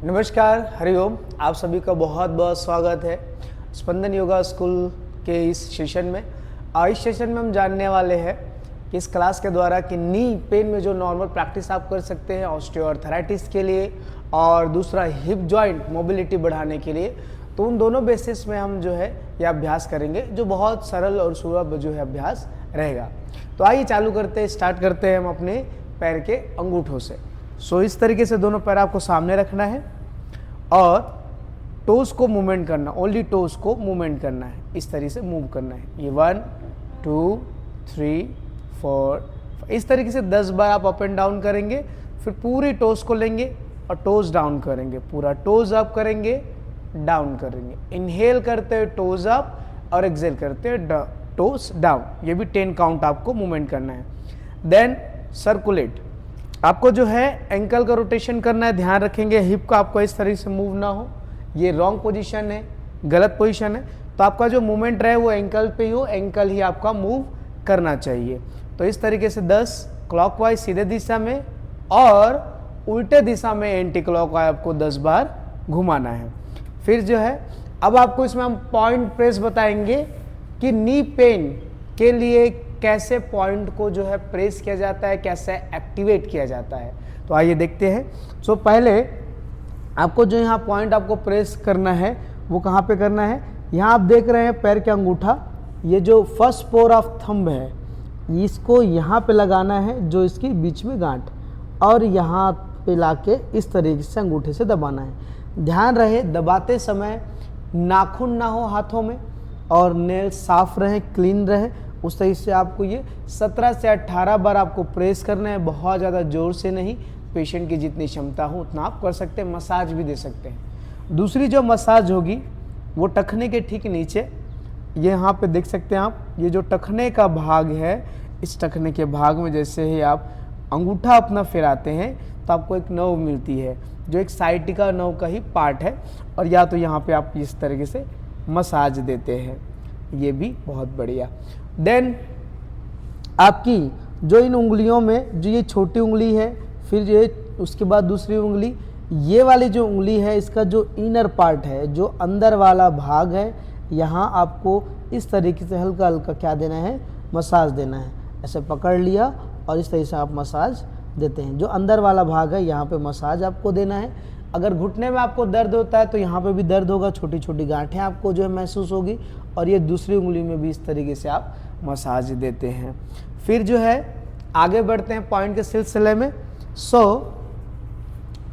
नमस्कार, हरिओम। आप सभी का बहुत बहुत स्वागत है स्पंदन योगा स्कूल के इस सेशन में। और इस सेशन में हम जानने वाले हैं कि इस क्लास के द्वारा कि नी पेन में जो नॉर्मल प्रैक्टिस आप कर सकते हैं ऑस्टियोआर्थराइटिस के लिए और दूसरा हिप जॉइंट मोबिलिटी बढ़ाने के लिए, तो उन दोनों बेसिस में हम जो है ये अभ्यास करेंगे जो बहुत सरल और सुलभ जो है अभ्यास रहेगा। तो आइए चालू करते हैं, स्टार्ट करते हैं हम अपने पैर के अंगूठों से। सो इस तरीके से दोनों पैर आपको सामने रखना है और टोस को मूवमेंट करना, ओनली टोस को मूवमेंट करना है, इस तरीके से मूव करना है। ये 1 2 3 4 इस तरीके से 10 बार आप अप एंड डाउन करेंगे। फिर पूरी टोस को लेंगे और टोस डाउन करेंगे, पूरा टोस अप करेंगे, डाउन करेंगे। इनहेल करते हुए टोस अप और एक्सेल करते हुए टोस डाउन। ये भी 10 काउंट आपको मूवमेंट करना है। देन सर्कुलेट, आपको जो है एंकल का रोटेशन करना है। ध्यान रखेंगे हिप का आपको इस तरीके से मूव ना हो, ये रॉन्ग पोजीशन है, गलत पोजीशन है। तो आपका जो मूवमेंट रहे वो एंकल पे ही हो, एंकल ही आपका मूव करना चाहिए। तो इस तरीके से 10 क्लॉकवाइज सीधे दिशा में और उल्टे दिशा में एंटी क्लॉकवाइज आपको 10 बार घुमाना है। फिर जो है अब आपको इसमें हम पॉइंट प्रेस बताएंगे कि नी पेन के लिए कैसे पॉइंट को जो है प्रेस किया जाता है, कैसे एक्टिवेट किया जाता है। तो आइए देखते हैं। सो पहले आपको जो यहाँ पॉइंट आपको प्रेस करना है वो कहाँ पे करना है। यहाँ आप देख रहे हैं पैर के अंगूठा, ये जो फर्स्ट पोर ऑफ थंब है इसको यहाँ पे लगाना है, जो इसकी बीच में गांठ, और यहाँ पे लाके इस तरीके से अंगूठे से दबाना है। ध्यान रहे दबाते समय नाखून ना हो हाथों में और नेल साफ रहे, क्लीन रहे। उस तरीके से आपको ये 17 से 18 बार आपको प्रेस करना है, बहुत ज़्यादा जोर से नहीं, पेशेंट की जितनी क्षमता हो उतना आप कर सकते हैं। मसाज भी दे सकते हैं। दूसरी जो मसाज होगी वो टखने के ठीक नीचे, ये यहाँ पे देख सकते हैं आप, ये जो टखने का भाग है, इस टखने के भाग में जैसे ही आप अंगूठा अपना फिराते हैं तो आपको एक नर्व मिलती है जो एक साइटिका नर्व का ही पार्ट है, और या तो यहाँ पे आप इस तरीके से मसाज देते हैं, ये भी बहुत बढ़िया। देन आपकी जो इन उंगलियों में जो ये छोटी उंगली है, फिर ये उसके बाद दूसरी उंगली, ये वाली जो उंगली है इसका जो इनर पार्ट है, जो अंदर वाला भाग है, यहाँ आपको इस तरीके से हल्का हल्का क्या देना है, मसाज देना है। ऐसे पकड़ लिया और इस तरीके से आप मसाज देते हैं। जो अंदर वाला भाग है यहाँ पे मसाज आपको देना है। अगर घुटने में आपको दर्द होता है तो यहाँ पे भी दर्द होगा, छोटी छोटी गांठें आपको जो है महसूस होगी, और ये दूसरी उंगली में भी इस तरीके से आप मसाज देते हैं। फिर जो है आगे बढ़ते हैं पॉइंट के सिलसिले में। सो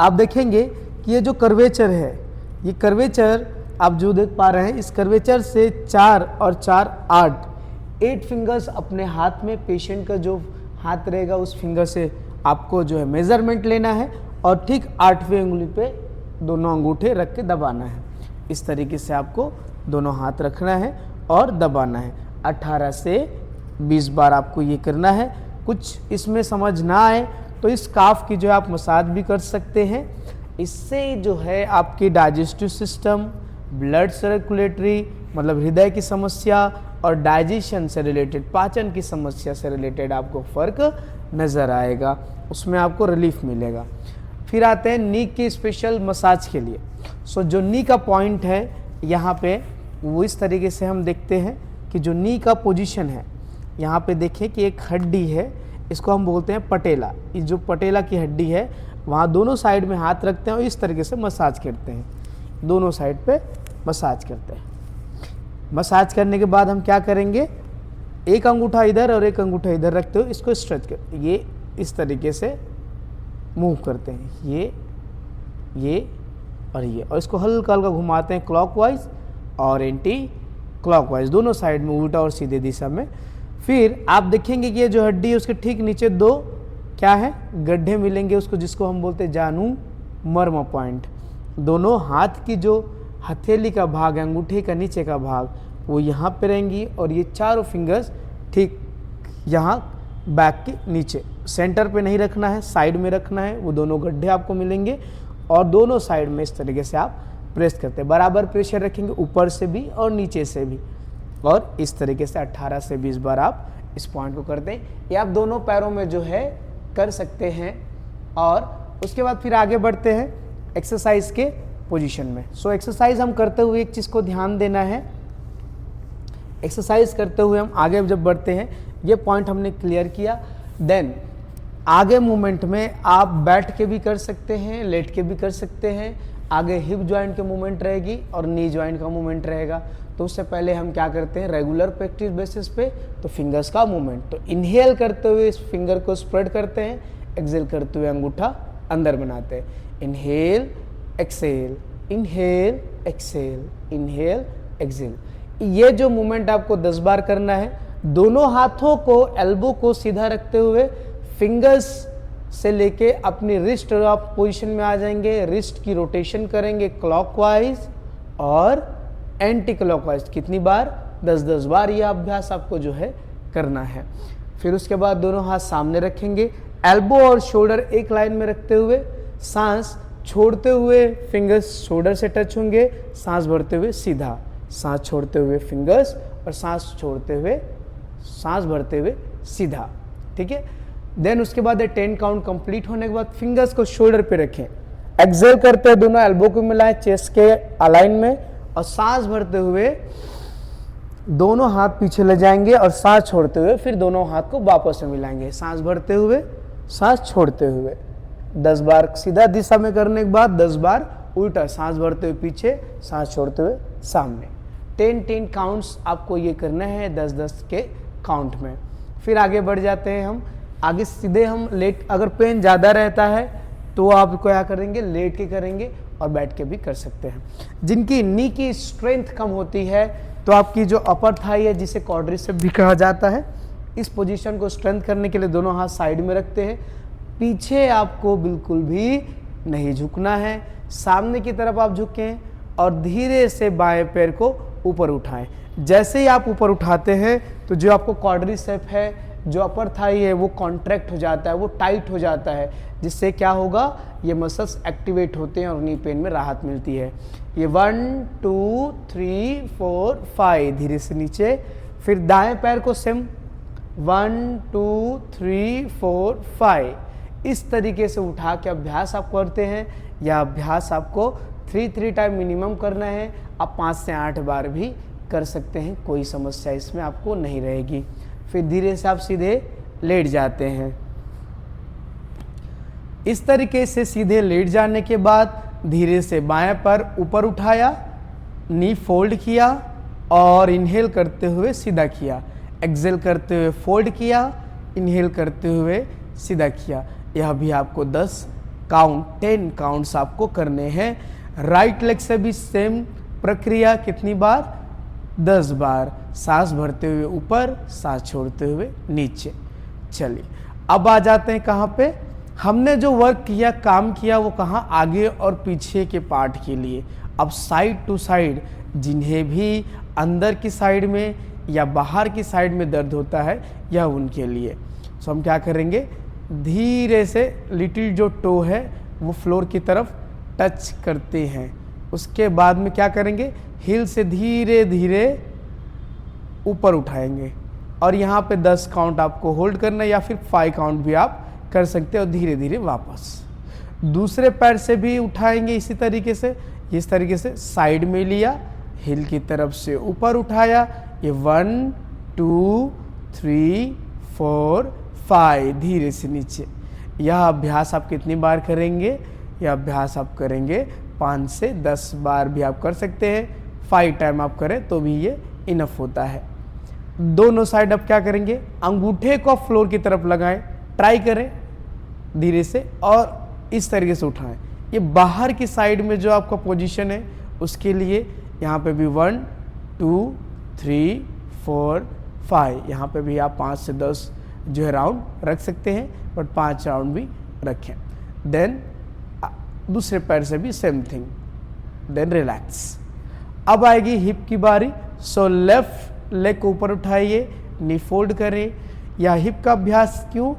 आप देखेंगे कि ये जो कर्वेचर है, ये कर्वेचर आप जो देख पा रहे हैं, इस कर्वेचर से 4 और 4 8 फिंगर्स अपने हाथ में, पेशेंट का जो हाथ रहेगा उस फिंगर से आपको जो है मेजरमेंट लेना है और ठीक 8वें उंगली पे दोनों अंगूठे रख के दबाना है। इस तरीके से आपको दोनों हाथ रखना है और दबाना है। 18 से 20 बार आपको ये करना है। कुछ इसमें समझ ना आए तो इस काफ की जो है आप मसाज भी कर सकते हैं। इससे जो है आपकी डाइजेस्टिव सिस्टम, ब्लड सर्कुलेटरी मतलब हृदय की समस्या और डाइजेशन से रिलेटेड, पाचन की समस्या से रिलेटेड आपको फ़र्क नज़र आएगा, उसमें आपको रिलीफ मिलेगा। फिर आते हैं नी की स्पेशल मसाज के लिए। सो जो नी का पॉइंट है यहाँ पे वो इस तरीके से हम देखते हैं कि जो नी का पोजीशन है, यहाँ पे देखें कि एक हड्डी है, इसको हम बोलते हैं पटेला। इस जो पटेला की हड्डी है वहाँ दोनों साइड में हाथ रखते हैं और इस तरीके से मसाज करते हैं, दोनों साइड पे मसाज करते हैं। मसाज करने के बाद हम क्या करेंगे, एक अंगूठा इधर और एक अंगूठा इधर रखते हो, इसको स्ट्रेच कर, ये इस तरीके से मूव करते हैं, ये और ये, और इसको हल्का हल्का घुमाते हैं क्लॉकवाइज और एंटी क्लॉकवाइज, दोनों साइड में, उल्टा और सीधे दिशा में। फिर आप देखेंगे कि ये जो हड्डी है उसके ठीक नीचे 2 क्या है, गड्ढे मिलेंगे उसको, जिसको हम बोलते हैं जानू मर्म पॉइंट। दोनों हाथ की जो हथेली का भाग है, अंगूठे का नीचे का भाग, वो यहाँ पे रहेंगी, और ये चारों फिंगर्स ठीक यहाँ बैक के नीचे, सेंटर पे नहीं रखना है, साइड में रखना है। वो दोनों गड्ढे आपको मिलेंगे और दोनों साइड में इस तरीके से आप प्रेस करते हैं। बराबर प्रेशर रखेंगे, ऊपर से भी और नीचे से भी, और इस तरीके से 18 से 20 बार आप इस पॉइंट को करते हैं। ये आप दोनों पैरों में जो है कर सकते हैं। और उसके बाद फिर आगे बढ़ते हैं। एक्सरसाइज के पोजीशन में। सो एक्सरसाइज हम करते हुए एक चीज़ को ध्यान देना है, एक्सरसाइज करते हुए हम आगे जब बढ़ते हैं, ये पॉइंट हमने क्लियर किया, देन आगे मूवमेंट में आप बैठ के भी कर सकते हैं, लेट के भी कर सकते हैं। आगे हिप जॉइंट के मूवमेंट रहेगी और नी जॉइंट का मूवमेंट रहेगा। तो उससे पहले हम क्या करते हैं, रेगुलर प्रैक्टिस बेसिस पे तो फिंगर्स का मूवमेंट, तो इनहेल करते हुए इस फिंगर को स्प्रेड करते हैं, एक्सेल करते हुए अंगूठा अंदर बनाते हैं, inhale exhale, inhale exhale, inhale exhale. ये जो मूवमेंट आपको 10 बार करना है। दोनों हाथों को एल्बो को सीधा रखते हुए फिंगर्स से लेके अपनी रिस्ट आप पोजीशन में आ जाएंगे, रिस्ट की रोटेशन करेंगे क्लॉकवाइज और एंटी क्लॉकवाइज। कितनी बार? 10-10 बार ये अभ्यास आपको जो है करना है। फिर उसके बाद दोनों हाथ सामने रखेंगे, एल्बो और शोल्डर एक लाइन में रखते हुए, सांस छोड़ते हुए फिंगर्स शोल्डर से टच होंगे, सांस भरते हुए सीधा, सांस छोड़ते हुए फिंगर्स और सांस छोड़ते हुए, सांस भरते हुए सीधा। ठीक है। देन उसके बाद 10 काउंट कंप्लीट होने के बाद फिंगर्स को शोल्डर पे रखें, एक्सेल करते हुए दोनों एल्बो को मिलाएं चेस्ट के अलाइन में और सांस भरते हुए दोनों हाथ पीछे ले जाएंगे और सांस छोड़ते हुए फिर दोनों हाथ को वापस में मिलाएंगे, सांस भरते हुए, सांस छोड़ते हुए। 10 बार सीधा दिशा में करने के बाद 10 बार उल्टा, सांस भरते हुए पीछे, सांस छोड़ते हुए सामने। 10 काउंट्स आपको ये करना है 10-10 के काउंट में। फिर आगे बढ़ जाते हैं हम, आगे सीधे हम लेट, अगर पेन ज़्यादा रहता है तो आप क्या करेंगे, लेट के करेंगे और बैठ के भी कर सकते हैं। जिनकी नी की स्ट्रेंथ कम होती है तो आपकी जो अपर थाई है, जिसे क्वाड्रिसेप भी कहा जाता है, इस पोजीशन को स्ट्रेंथ करने के लिए दोनों हाथ साइड में रखते हैं, पीछे आपको बिल्कुल भी नहीं झुकना है, सामने की तरफ आप झुकें और धीरे से बाएं पैर को ऊपर उठाएं। जैसे ही आप ऊपर उठाते हैं तो जो आपको क्वाड्रिसेप है, जो अपर थाई है, वो कॉन्ट्रैक्ट हो जाता है, वो टाइट हो जाता है, जिससे क्या होगा, ये मसल्स एक्टिवेट होते हैं और नी पेन में राहत मिलती है। ये 1 2 3 4 5 धीरे से नीचे, फिर दाएं पैर को सेम 1 2 3 4 5 इस तरीके से उठा के अभ्यास आप करते हैं। यह अभ्यास आपको 3 टाइम मिनिमम करना है। आप 5 से 8 बार भी कर सकते हैं, कोई समस्या इसमें आपको नहीं रहेगी। फिर धीरे से आप सीधे लेट जाते हैं। इस तरीके से सीधे लेट जाने के बाद धीरे से बाएं पैर ऊपर उठाया, नी फोल्ड किया और इनहेल करते हुए सीधा किया, एक्सेल करते हुए फोल्ड किया, इनहेल करते हुए सीधा किया। यह भी आपको 10 काउंट्स आपको करने हैं। राइट लेग से भी सेम प्रक्रिया, कितनी बार? 10 बार, सांस भरते हुए ऊपर, सांस छोड़ते हुए नीचे। चलिए अब आ जाते हैं कहाँ पे, हमने जो वर्क किया, काम किया, वो कहाँ, आगे और पीछे के पार्ट के लिए। अब साइड टू साइड, जिन्हें भी अंदर की साइड में या बाहर की साइड में दर्द होता है, यह उनके लिए। सो हम क्या करेंगे, धीरे से लिटिल जो टो है वो फ्लोर की तरफ टच करते हैं। उसके बाद में क्या करेंगे, हील से धीरे धीरे ऊपर उठाएंगे और यहाँ पे 10 काउंट आपको होल्ड करना है या फिर 5 काउंट भी आप कर सकते हो। धीरे धीरे वापस दूसरे पैर से भी उठाएंगे इसी तरीके से, इस तरीके से साइड में लिया, हिल की तरफ से ऊपर उठाया, ये 1 2 3 4 5 धीरे से नीचे। यह अभ्यास आप कितनी बार करेंगे, यह अभ्यास आप करेंगे 5 से 10 बार भी आप कर सकते हैं। 5 टाइम आप करें तो भी ये इनफ होता है। दोनों साइड अब क्या करेंगे, अंगूठे को फ्लोर की तरफ लगाएं, ट्राई करें धीरे से और इस तरीके से उठाएं। ये बाहर की साइड में जो आपका पोजीशन है उसके लिए यहाँ पे भी 1 2 3 4 5 यहाँ पे भी आप 5 से 10 जो है राउंड रख सकते हैं, बट 5 राउंड भी रखें। देन दूसरे पैर से भी सेम थिंग, देन रिलैक्स। अब आएगी हिप की बारी। सो लेफ्ट लेग को ऊपर उठाइए, नी फोल्ड करें। या हिप का अभ्यास क्यों,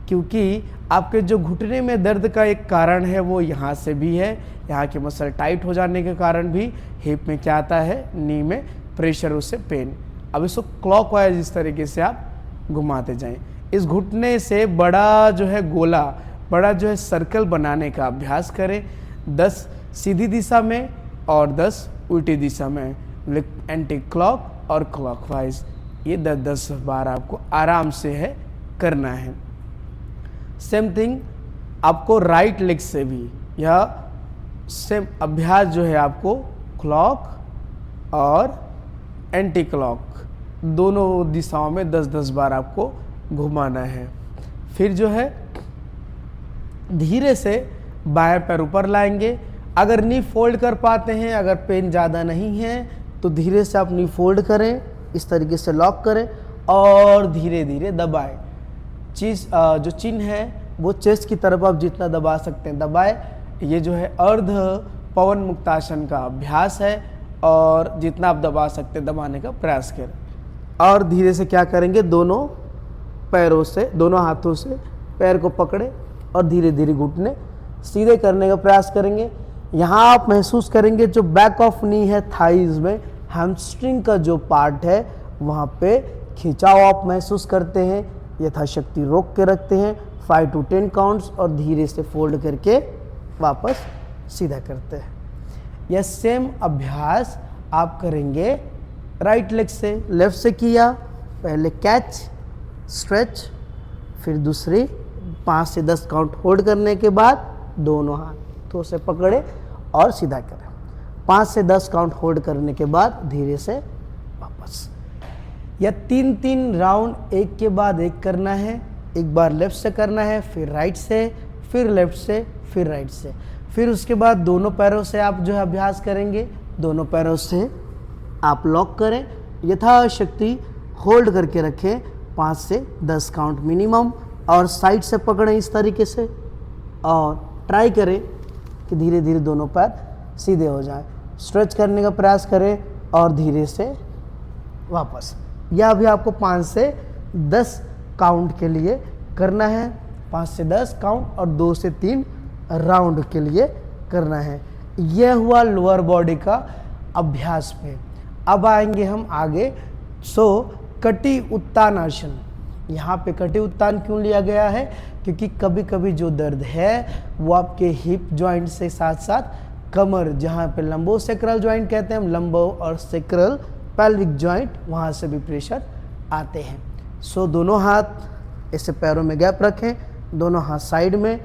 क्योंकि आपके जो घुटने में दर्द का एक कारण है वो यहाँ से भी है। यहाँ के मसल टाइट हो जाने के कारण भी हिप में क्या आता है, नी में प्रेशर, उससे पेन। अब इसको क्लॉकवाइज इस तरीके से आप घुमाते जाएं। इस घुटने से बड़ा जो है गोला, बड़ा जो है सर्कल बनाने का अभ्यास करें। 10 सीधी दिशा में और 10 उल्टी दिशा में, एंटी क्लॉक और क्लॉकवाइज। ये 10-10 बार आपको आराम से है करना है। सेम थिंग आपको राइट लेग से भी यह सेम अभ्यास जो है आपको क्लॉक और एंटी क्लॉक दोनों दिशाओं में 10-10 बार आपको घुमाना है। फिर जो है धीरे से बाएं पैर ऊपर लाएंगे। अगर नी फोल्ड कर पाते हैं, अगर पेन ज़्यादा नहीं है तो धीरे से आप नी फोल्ड करें, इस तरीके से लॉक करें और धीरे धीरे दबाएं। जो चिन्ह है वो चेस्ट की तरफ आप जितना दबा सकते हैं दबाएं। ये जो है अर्ध पवन मुक्तासन का अभ्यास है और जितना आप दबा सकते हैं दबाने का प्रयास करें। और धीरे से क्या करेंगे, दोनों पैरों से, दोनों हाथों से पैर को पकड़े और धीरे धीरे घुटने सीधे करने का प्रयास करेंगे। यहाँ आप महसूस करेंगे जो बैक ऑफ नी है, थाइज में हैमस्ट्रिंग का जो पार्ट है वहाँ पे खिंचाव आप महसूस करते हैं। यथाशक्ति रोक के रखते हैं 5 to 10 काउंट्स और धीरे से फोल्ड करके वापस सीधा करते हैं। यह सेम अभ्यास आप करेंगे राइट लेग से। लेफ्ट से किया, पहले कैच, स्ट्रेच, फिर दूसरी 5 से 10 काउंट होल्ड करने के बाद दोनों हाथों से पकड़े और सीधा करें। 5 से 10 काउंट होल्ड करने के बाद धीरे से वापस। यह 3-3 राउंड एक के बाद एक करना है। एक बार लेफ्ट से करना है, फिर राइट से, फिर लेफ्ट से, फिर राइट से। फिर उसके बाद दोनों पैरों से आप जो है अभ्यास करेंगे। दोनों पैरों से आप लॉक करें, यथाशक्ति होल्ड करके रखें 5 से 10 काउंट मिनिमम और साइड से पकड़ें इस तरीके से और ट्राई करें कि धीरे धीरे दोनों पैर सीधे हो जाएं। स्ट्रेच करने का प्रयास करें और धीरे से वापस। यह अभी आपको 5 से 10 काउंट के लिए करना है। 5 से 10 काउंट और 2 से 3 राउंड के लिए करना है। यह हुआ लोअर बॉडी का अभ्यास पे। अब आएंगे हम आगे। कटी उत्तान आसन। यहाँ पे कटी उत्तान क्यों लिया गया है, क्योंकि कभी कभी जो दर्द है वो आपके हिप जॉइंट से साथ साथ कमर, जहाँ पे लंबो सेक्रल जॉइंट कहते हैं हम, लंबो और सेक्रल पेल्विक जॉइंट, वहाँ से भी प्रेशर आते हैं। दोनों हाथ ऐसे पैरों में गैप रखें, दोनों हाथ साइड में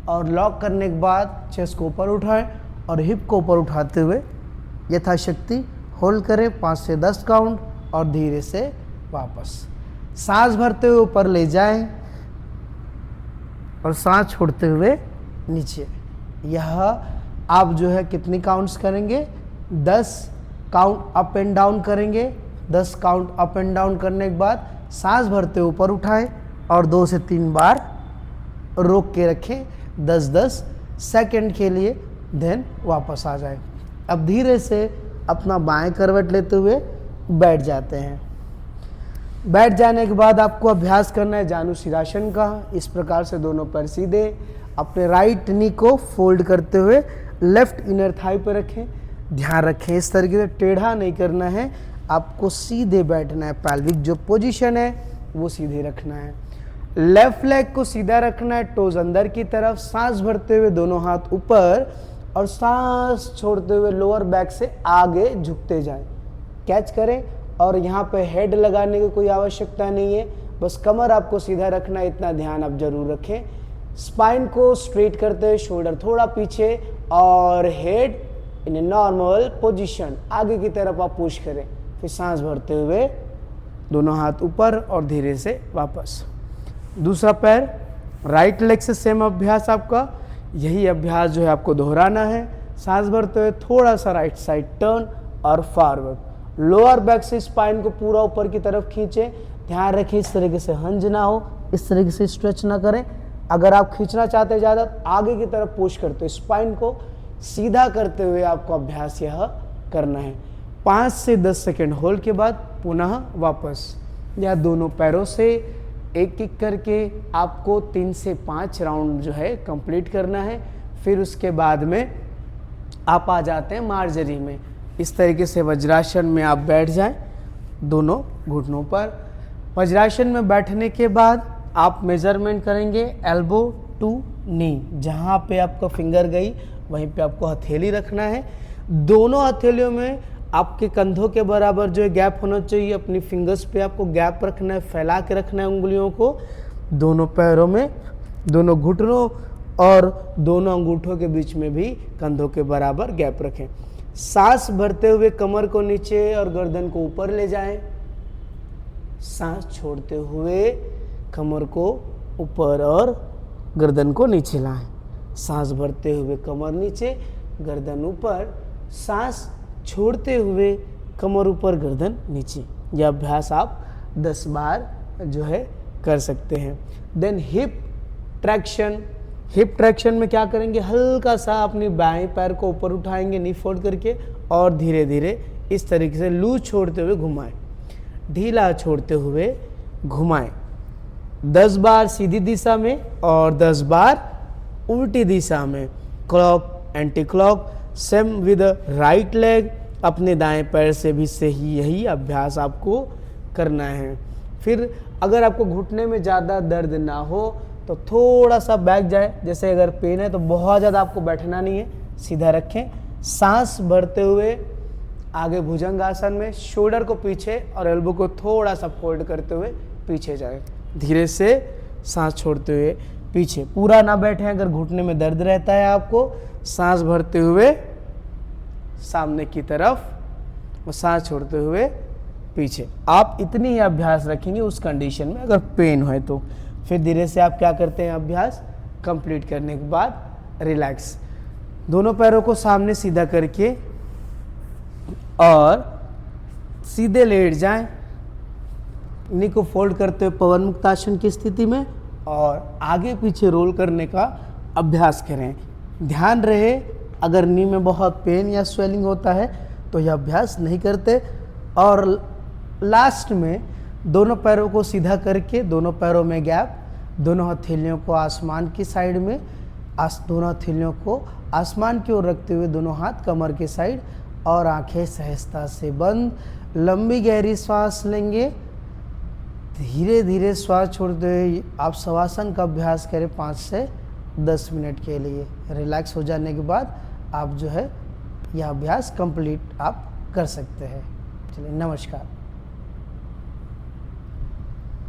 और लॉक करने के बाद चेस्ट को ऊपर उठाएं और हिप को ऊपर उठाते हुए यथाशक्ति होल्ड करें 5 से 10 काउंट और धीरे से वापस। सांस भरते हुए ऊपर ले जाएं और सांस छोड़ते हुए नीचे। यह आप जो है कितनी काउंट्स करेंगे, 10 काउंट अप एंड डाउन करेंगे। 10 काउंट अप एंड डाउन करने के बाद सांस भरते ऊपर उठाएं और 2 से 3 बार रोक के रखें 10-10 सेकंड के लिए, देन वापस आ जाएं। अब धीरे से अपना बाएं करवट लेते हुए बैठ जाते हैं। बैठ जाने के बाद आपको अभ्यास करना है जानु शीर्षासन का। इस प्रकार से दोनों पैर सीधे, अपने राइट नी को फोल्ड करते हुए लेफ्ट इनर थाई पर रखें। ध्यान रखें इस तरीके से टेढ़ा नहीं करना है, आपको सीधे बैठना है। पैल्विक जो पोजीशन है वो सीधे रखना है। लेफ्ट लेग को सीधा रखना है, टोज अंदर की तरफ। सांस भरते हुए दोनों हाथ ऊपर और सांस छोड़ते हुए लोअर बैक से आगे झुकते जाएं। कैच करें और यहाँ पे हेड लगाने की कोई आवश्यकता नहीं है, बस कमर आपको सीधा रखना है, इतना ध्यान आप जरूर रखें। स्पाइन को स्ट्रेट करते हुए शोल्डर थोड़ा पीछे और head in a normal position आगे की तरफ आप पुश करें। फिर सांस भरते हुए दोनों हाथ ऊपर और धीरे से वापस। दूसरा पैर राइट लेग से सेम अभ्यास आपका, यही अभ्यास जो है आपको दोहराना है। सांस भरते हुए थोड़ा सा राइट साइड टर्न और फॉरवर्ड। लोअर बैक से स्पाइन को पूरा ऊपर की तरफ खींचे। ध्यान रखें इस तरीके से हंज ना हो, इस तरीके से स्ट्रेच ना करें। अगर आप खींचना चाहते हैं ज़्यादा आगे की तरफ पुश करते हो, स्पाइन को सीधा करते हुए आपको अभ्यास यह करना है। 5 से 10 सेकेंड होल्ड के बाद पुनः वापस। या दोनों पैरों से एक एक करके आपको 3 से 5 राउंड जो है कंप्लीट करना है। फिर उसके बाद में आप आ जाते हैं मार्जरी में। इस तरीके से वज्रासन में आप बैठ जाएं दोनों घुटनों पर। वज्रासन में बैठने के बाद आप मेजरमेंट करेंगे एल्बो टू नी, जहाँ पे आपका फिंगर गई वहीं पे आपको हथेली रखना है। दोनों हथेलियों में आपके कंधों के बराबर जो है गैप होना चाहिए। अपनी फिंगर्स पे आपको गैप रखना है, फैला के रखना है उंगलियों को। दोनों पैरों में, दोनों घुटनों और दोनों अंगूठों के बीच में भी कंधों के बराबर गैप रखें। सांस भरते हुए कमर को नीचे और गर्दन को ऊपर ले जाएं। सांस छोड़ते हुए कमर को ऊपर और गर्दन को नीचे लाएं। सांस भरते हुए कमर नीचे, गर्दन ऊपर, सांस छोड़ते हुए कमर ऊपर, गर्दन नीचे। यह अभ्यास आप 10 बार जो है कर सकते हैं। Then hip traction. Hip traction में क्या करेंगे, हल्का सा अपनी बाएं पैर को ऊपर उठाएंगे नी फोल्ड करके और धीरे धीरे इस तरीके से लूज छोड़ते हुए घुमाएं, ढीला छोड़ते हुए घुमाएं। 10 बार सीधी दिशा में और 10 बार उल्टी दिशा में, clock anti clock. Same with right leg, अपने दाएं पैर से भी सही यही अभ्यास आपको करना है। फिर अगर आपको घुटने में ज़्यादा दर्द ना हो तो थोड़ा सा बैक जाए। जैसे अगर पेन है तो बहुत ज़्यादा आपको बैठना नहीं है, सीधा रखें। सांस भरते हुए आगे भुजंग आसन में, शोल्डर को पीछे और एल्बो को थोड़ा सा फोल्ड करते हुए पीछे जाए। धीरे से सांस छोड़ते हुए पीछे, पूरा ना बैठे। अगर घुटने में दर्द रहता है आपको, सांस भरते हुए सामने की तरफ और सांस छोड़ते हुए पीछे। आप इतनी ही अभ्यास रखेंगे उस कंडीशन में अगर पेन है तो। फिर धीरे से आप क्या करते हैं, अभ्यास कंप्लीट करने के बाद रिलैक्स। दोनों पैरों को सामने सीधा करके और सीधे लेट जाएं। नी को फोल्ड करते हुए पवन मुक्तासन की स्थिति में और आगे पीछे रोल करने का अभ्यास करें। ध्यान रहे, अगर नी में बहुत पेन या स्वेलिंग होता है तो यह अभ्यास नहीं करते। और लास्ट में दोनों पैरों को सीधा करके, दोनों पैरों में गैप, दोनों हथेलियों को आसमान की साइड में, दोनों हथेलियों को आसमान की ओर रखते हुए दोनों हाथ कमर के साइड और आंखें सहजता से बंद। लंबी गहरी सांस लेंगे, धीरे धीरे श्वास छोड़ते हुए आप शवासन का अभ्यास करें 5 से 10 मिनट के लिए। रिलैक्स हो जाने के बाद आप जो है यह अभ्यास कंप्लीट आप कर सकते हैं। चलिए, नमस्कार।